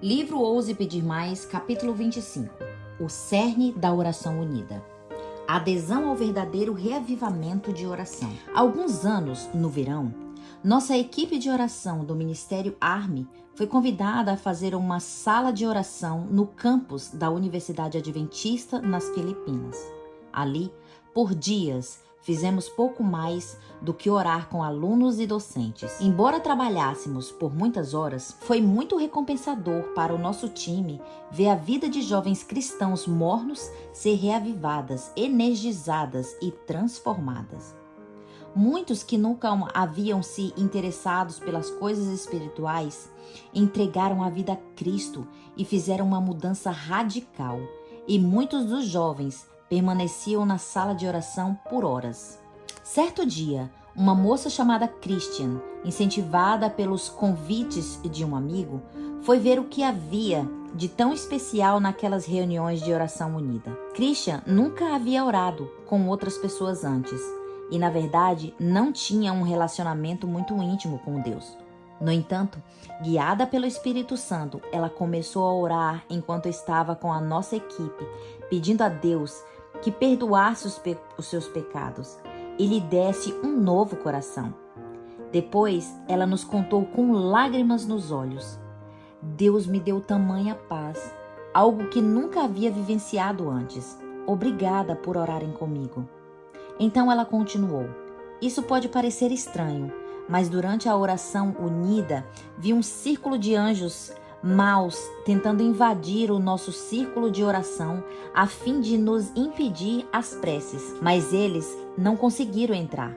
Livro Ouse Pedir Mais, capítulo 25. O cerne da oração unida. A adesão ao verdadeiro reavivamento de oração. Há alguns anos, no verão, nossa equipe de oração do Ministério ARME foi convidada a fazer uma sala de oração no campus da Universidade Adventista nas Filipinas. Ali, por dias, fizemos pouco mais do que orar com alunos e docentes. Embora trabalhássemos por muitas horas, foi muito recompensador para o nosso time ver a vida de jovens cristãos mornos ser reavivadas, energizadas e transformadas. Muitos que nunca haviam se interessados pelas coisas espirituais entregaram a vida a Cristo e fizeram uma mudança radical. E muitos dos jovens permaneciam na sala de oração por horas. Certo dia, uma moça chamada Christian, incentivada pelos convites de um amigo, foi ver o que havia de tão especial naquelas reuniões de oração unida. Christian nunca havia orado com outras pessoas antes e, na verdade, não tinha um relacionamento muito íntimo com Deus. No entanto, guiada pelo Espírito Santo, ela começou a orar enquanto estava com a nossa equipe, pedindo a Deus que perdoasse os seus pecados e lhe desse um novo coração. Depois, ela nos contou com lágrimas nos olhos: Deus me deu tamanha paz, algo que nunca havia vivenciado antes. Obrigada por orarem comigo. Então ela continuou: isso pode parecer estranho, mas durante a oração unida, vi um círculo de anjos maus tentando invadir o nosso círculo de oração a fim de nos impedir as preces, mas eles não conseguiram entrar,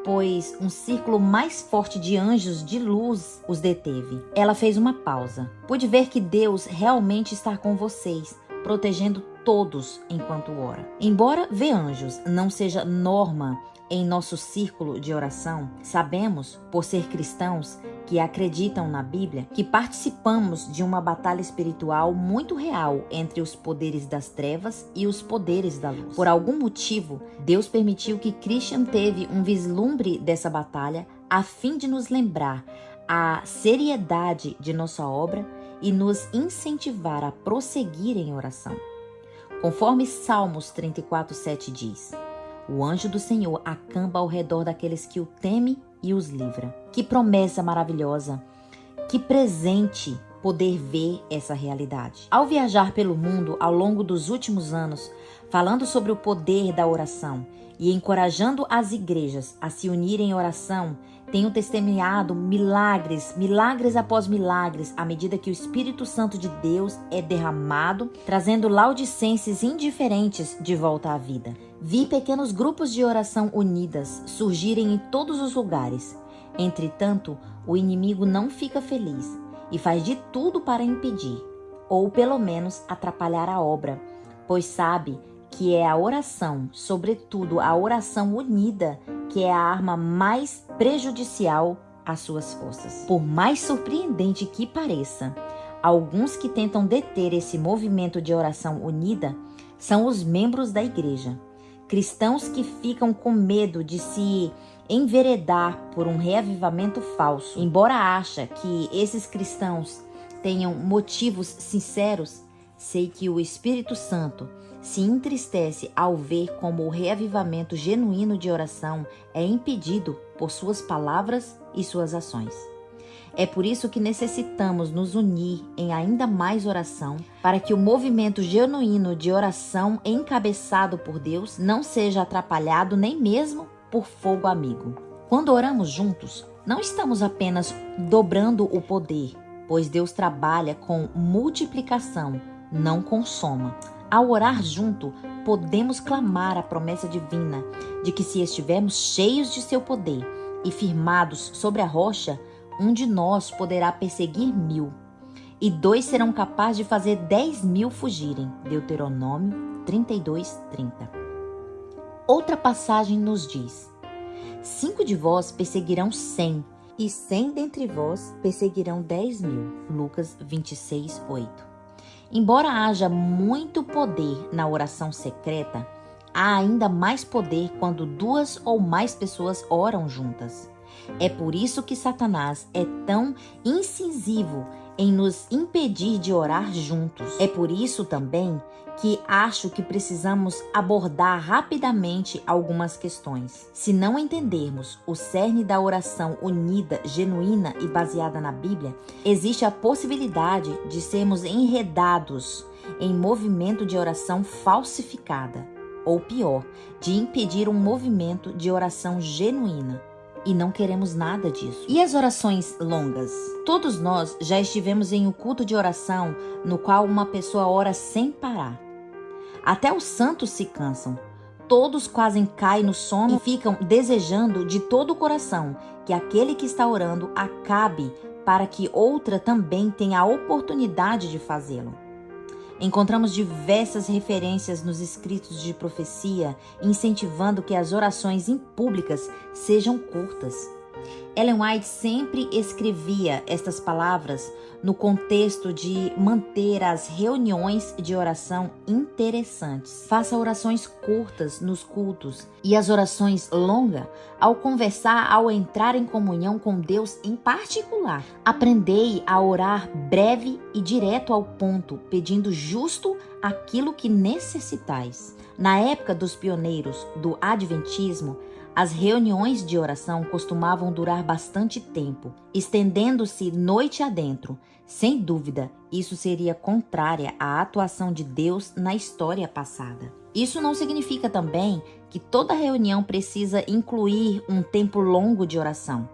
pois um círculo mais forte de anjos de luz os deteve. Ela fez uma pausa. Pude ver que Deus realmente está com vocês, protegendo todos enquanto ora. Embora ver anjos não seja norma em nosso círculo de oração, sabemos, por ser cristãos que acreditam na Bíblia, que participamos de uma batalha espiritual muito real entre os poderes das trevas e os poderes da luz. Por algum motivo, Deus permitiu que Christian teve um vislumbre dessa batalha a fim de nos lembrar a seriedade de nossa obra e nos incentivar a prosseguir em oração. Conforme Salmos 34:7 diz: o anjo do Senhor acampa ao redor daqueles que o temem e os livra. Que promessa maravilhosa! Que presente poder ver essa realidade. Ao viajar pelo mundo ao longo dos últimos anos, falando sobre o poder da oração e encorajando as igrejas a se unirem em oração, tenho testemunhado milagres após milagres, à medida que o Espírito Santo de Deus é derramado, trazendo laodicenses indiferentes de volta à vida. Vi pequenos grupos de oração unidas surgirem em todos os lugares. Entretanto, o inimigo não fica feliz e faz de tudo para impedir, ou pelo menos atrapalhar a obra, pois sabe que é a oração, sobretudo a oração unida, que é a arma mais prejudicial às suas forças. Por mais surpreendente que pareça, alguns que tentam deter esse movimento de oração unida são os membros da igreja. Cristãos que ficam com medo de se enveredar por um reavivamento falso. Embora ache que esses cristãos tenham motivos sinceros, sei que o Espírito Santo se entristece ao ver como o reavivamento genuíno de oração é impedido por suas palavras e suas ações. É por isso que necessitamos nos unir em ainda mais oração, para que o movimento genuíno de oração encabeçado por Deus não seja atrapalhado nem mesmo por fogo amigo. Quando oramos juntos, não estamos apenas dobrando o poder, pois Deus trabalha com multiplicação, não com soma. Ao orar junto, podemos clamar a promessa divina de que, se estivermos cheios de seu poder e firmados sobre a rocha, um de nós poderá perseguir 1000, e 2 serão capazes de fazer 10.000 fugirem. Deuteronômio 32:30. Outra passagem nos diz: 5 de vós perseguirão 100, e 100 dentre vós perseguirão 10.000. Lucas 26:8. Embora haja muito poder na oração secreta, há ainda mais poder quando 2 ou mais pessoas oram juntas. É por isso que Satanás é tão incisivo em nos impedir de orar juntos. É por isso também que acho que precisamos abordar rapidamente algumas questões. Se não entendermos o cerne da oração unida, genuína e baseada na Bíblia, existe a possibilidade de sermos enredados em movimento de oração falsificada, ou pior, de impedir um movimento de oração genuína. E não queremos nada disso. E as orações longas? Todos nós já estivemos em um culto de oração no qual uma pessoa ora sem parar. Até os santos se cansam. Todos quase caem no sono e ficam desejando de todo o coração que aquele que está orando acabe para que outra também tenha a oportunidade de fazê-lo. Encontramos diversas referências nos escritos de profecia incentivando que as orações públicas sejam curtas. Ellen White sempre escrevia estas palavras no contexto de manter as reuniões de oração interessantes. Faça orações curtas nos cultos e as orações longas ao conversar, ao entrar em comunhão com Deus em particular. Aprendei a orar breve e direto ao ponto, pedindo justo aquilo que necessitais. Na época dos pioneiros do Adventismo, as reuniões de oração costumavam durar bastante tempo, estendendo-se noite adentro. Sem dúvida, isso seria contrária à atuação de Deus na história passada. Isso não significa também que toda reunião precisa incluir um tempo longo de oração.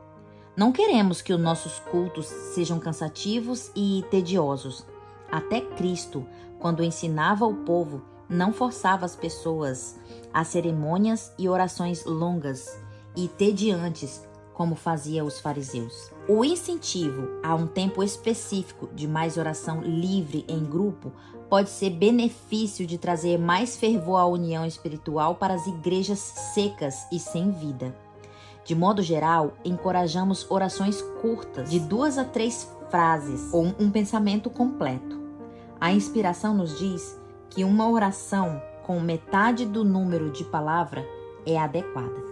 Não queremos que os nossos cultos sejam cansativos e tediosos. Até Cristo, quando ensinava o povo, não forçava as pessoas a cerimônias e orações longas e tediantes, como fazia os fariseus. O incentivo a um tempo específico de mais oração livre em grupo pode ser benefício de trazer mais fervor à união espiritual para as igrejas secas e sem vida. De modo geral, encorajamos orações curtas, de 2 a 3 frases ou um pensamento completo. A inspiração nos diz que uma oração com metade do número de palavra é adequada.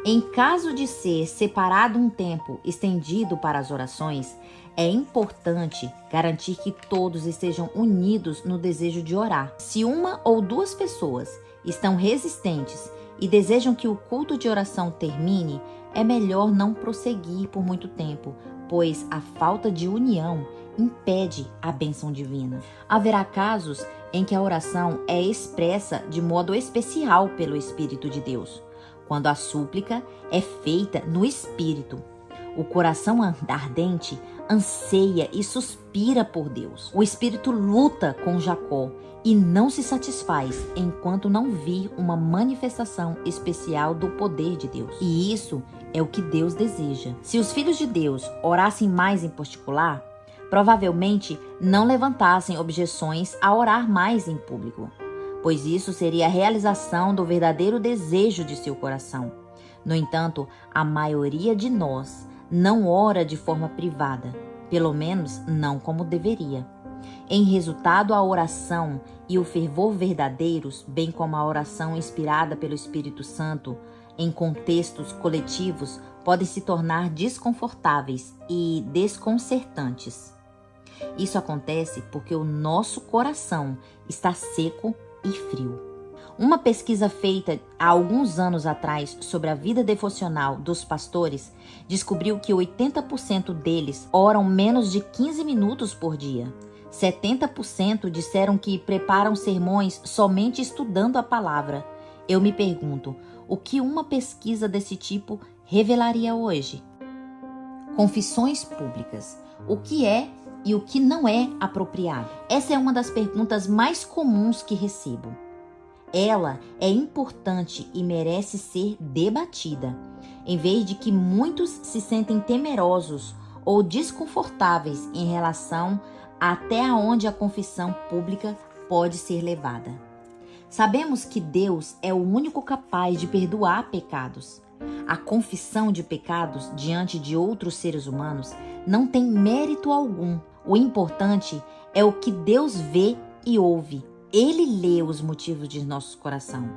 Em caso de ser separado um tempo estendido para as orações, é importante garantir que todos estejam unidos no desejo de orar. Se uma ou duas pessoas estão resistentes e desejam que o culto de oração termine, é melhor não prosseguir por muito tempo, pois a falta de união impede a bênção divina. Haverá casos em que a oração é expressa de modo especial pelo Espírito de Deus, quando a súplica é feita no Espírito. O coração ardente anseia e suspira por Deus. O Espírito luta com Jacó e não se satisfaz enquanto não vir uma manifestação especial do poder de Deus. E isso é o que Deus deseja. Se os filhos de Deus orassem mais em particular, provavelmente não levantassem objeções a orar mais em público, pois isso seria a realização do verdadeiro desejo de seu coração. No entanto, a maioria de nós não ora de forma privada, pelo menos não como deveria. Em resultado, a oração e o fervor verdadeiros, bem como a oração inspirada pelo Espírito Santo, em contextos coletivos, podem se tornar desconfortáveis e desconcertantes. Isso acontece porque o nosso coração está seco e frio. Uma pesquisa feita há alguns anos atrás sobre a vida devocional dos pastores descobriu que 80% deles oram menos de 15 minutos por dia. 70% disseram que preparam sermões somente estudando a palavra. Eu me pergunto, o que uma pesquisa desse tipo revelaria hoje? Confissões públicas. O que é e o que não é apropriado? Essa é uma das perguntas mais comuns que recebo. Ela é importante e merece ser debatida, em vez de que muitos se sentem temerosos ou desconfortáveis em relação até onde a confissão pública pode ser levada. Sabemos que Deus é o único capaz de perdoar pecados. A confissão de pecados diante de outros seres humanos não tem mérito algum. O importante é o que Deus vê e ouve. Ele lê os motivos de nosso coração.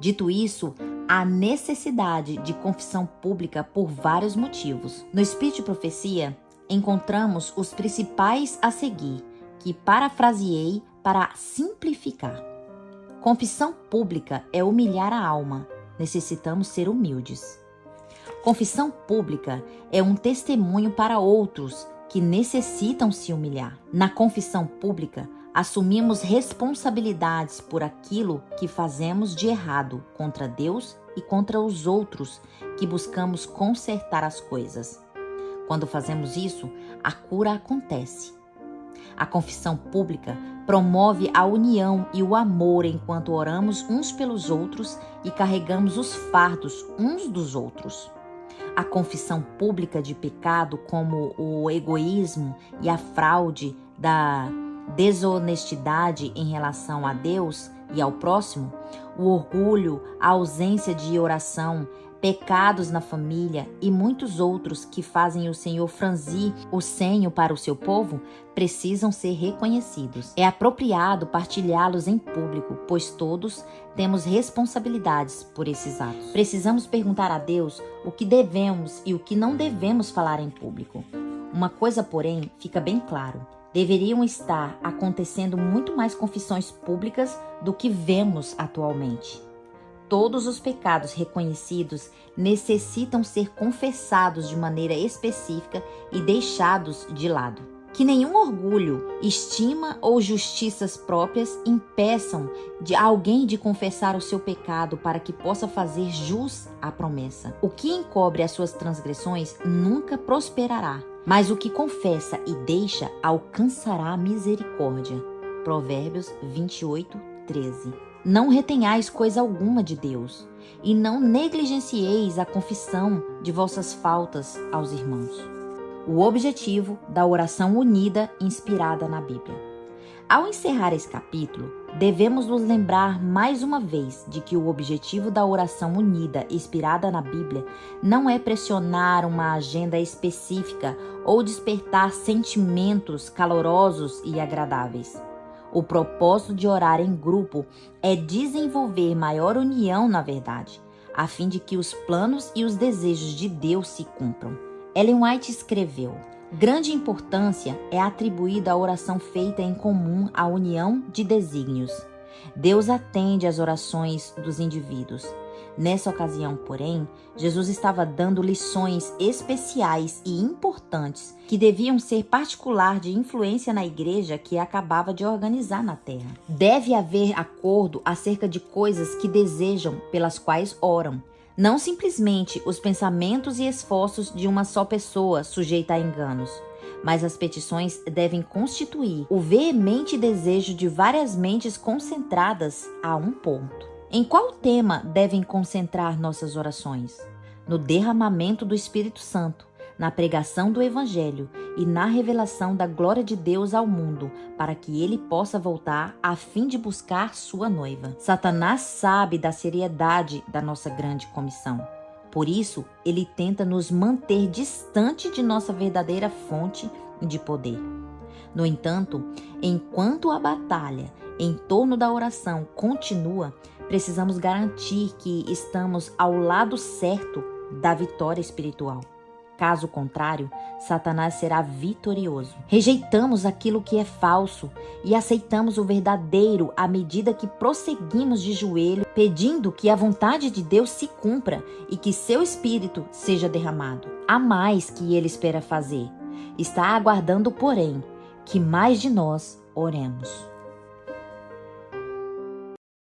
Dito isso, há necessidade de confissão pública por vários motivos. No Espírito de Profecia, encontramos os principais a seguir, que parafraseei para simplificar. Confissão pública é humilhar a alma. Necessitamos ser humildes. Confissão pública é um testemunho para outros que necessitam se humilhar. Na confissão pública, assumimos responsabilidades por aquilo que fazemos de errado contra Deus e contra os outros, que buscamos consertar as coisas. Quando fazemos isso, a cura acontece. A confissão pública promove a união e o amor enquanto oramos uns pelos outros e carregamos os fardos uns dos outros. A confissão pública de pecado, como o egoísmo e a fraude da desonestidade em relação a Deus e ao próximo, o orgulho, a ausência de oração, pecados na família e muitos outros que fazem o Senhor franzir o senho para o seu povo, precisam ser reconhecidos. É apropriado partilhá-los em público, pois todos temos responsabilidades por esses atos. Precisamos perguntar a Deus o que devemos e o que não devemos falar em público. Uma coisa, porém, fica bem claro. Deveriam estar acontecendo muito mais confissões públicas do que vemos atualmente. Todos os pecados reconhecidos necessitam ser confessados de maneira específica e deixados de lado. Que nenhum orgulho, estima ou justiças próprias impeçam de alguém de confessar o seu pecado para que possa fazer jus à promessa. O que encobre as suas transgressões nunca prosperará, mas o que confessa e deixa alcançará misericórdia. Provérbios 28:13. Não retenhais coisa alguma de Deus, e não negligencieis a confissão de vossas faltas aos irmãos. O objetivo da oração unida inspirada na Bíblia. Ao encerrar esse capítulo, devemos nos lembrar mais uma vez de que o objetivo da oração unida inspirada na Bíblia não é pressionar uma agenda específica ou despertar sentimentos calorosos e agradáveis. O propósito de orar em grupo é desenvolver maior união na verdade, a fim de que os planos e os desejos de Deus se cumpram. Ellen White escreveu: grande importância é atribuída à oração feita em comum à união de desígnios. Deus atende às orações dos indivíduos. Nessa ocasião, porém, Jesus estava dando lições especiais e importantes que deviam ser particular de influência na igreja que acabava de organizar na terra. Deve haver acordo acerca de coisas que desejam, pelas quais oram. Não simplesmente os pensamentos e esforços de uma só pessoa sujeita a enganos, mas as petições devem constituir o veemente desejo de várias mentes concentradas a um ponto. Em qual tema devem concentrar nossas orações? No derramamento do Espírito Santo, na pregação do Evangelho e na revelação da glória de Deus ao mundo, para que ele possa voltar a fim de buscar sua noiva. Satanás sabe da seriedade da nossa grande comissão. Por isso, ele tenta nos manter distante de nossa verdadeira fonte de poder. No entanto, enquanto a batalha em torno da oração continua, precisamos garantir que estamos ao lado certo da vitória espiritual. Caso contrário, Satanás será vitorioso. Rejeitamos aquilo que é falso e aceitamos o verdadeiro à medida que prosseguimos de joelho, pedindo que a vontade de Deus se cumpra e que seu Espírito seja derramado. Há mais que ele espera fazer. Está aguardando, porém, que mais de nós oremos.